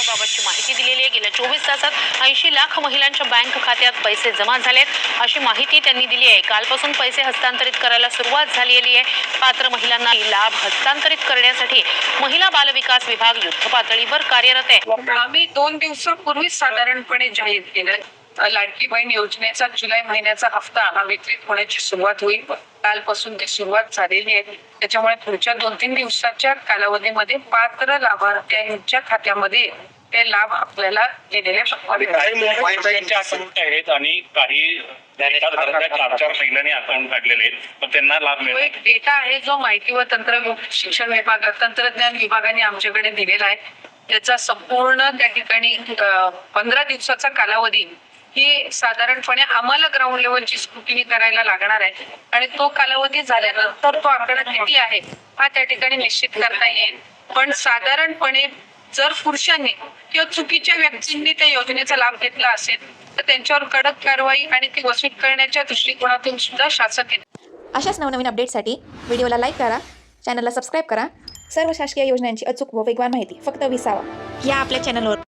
योजनेबाबतची माहिती दिलेली आहे। गेल्या 24 तासात 80 लाख महिलांच्या बँक खात्यात पैसे जमा झालेत, अशी माहिती त्यांनी दिली आहे। कालपासून पैसे हस्तांतरित करायला सुरुवात झालेली आहे। पात्र महिलांना लाभ हस्तांतरित करण्यासाठी महिला बाल विकास विभाग युद्ध पातळीवर कार्यरत आहे। आम्ही 2 दिवसापूर्वी साधारणपणे जाहीर केलं लाडकी बहीण योजनेचा जुलै महिन्याचा हप्ता हा वितरित होण्याची सुरुवात होईल। कालपासून ती सुरुवात झालेली आहे। त्याच्यामुळे पुढच्या 2-3 दिवसाच्या कालावधीमध्ये पात्र लाभार्थ्यांच्या खात्यामध्ये ते लाभ आपल्याला दिलेले काही अकाउंट आहेत आणि काही 4 महिलांनी अकाउंट काढलेले आहेत, पण त्यांना लाभ मिळतो। एक डेटा आहे जो माहिती व शिक्षण विभाग तंत्रज्ञान विभागाने आमच्याकडे दिलेला आहे। त्याचा संपूर्ण त्या ठिकाणी 15 दिवसाचा कालावधी ही साधारणपणे आम्हाला ग्राउंड लेवलची स्क्रुटिनी करायला लागणार आहे आणि तो कालावधी झाल्यानंतर तो आकडा किती आहे हा त्या ठिकाणी निश्चित करता येईल। पण साधारणपणे जर पुरुषांनी किंवा चुकीच्या व्यक्तींनी त्या योजनेचा लाभ घेतला असेल तर त्यांच्यावर कडक कारवाई आणि ती वसूल करण्याच्या दृष्टिकोनातून सुद्धा शासन अशाच नवनवीन अपडेटसाठी व्हिडिओला लाईक करा, चॅनलला सबस्क्राईब करा। सर्व शासकीय योजनांची अचूक व वेगवान माहिती फक्त 20 या आपल्या चॅनलवर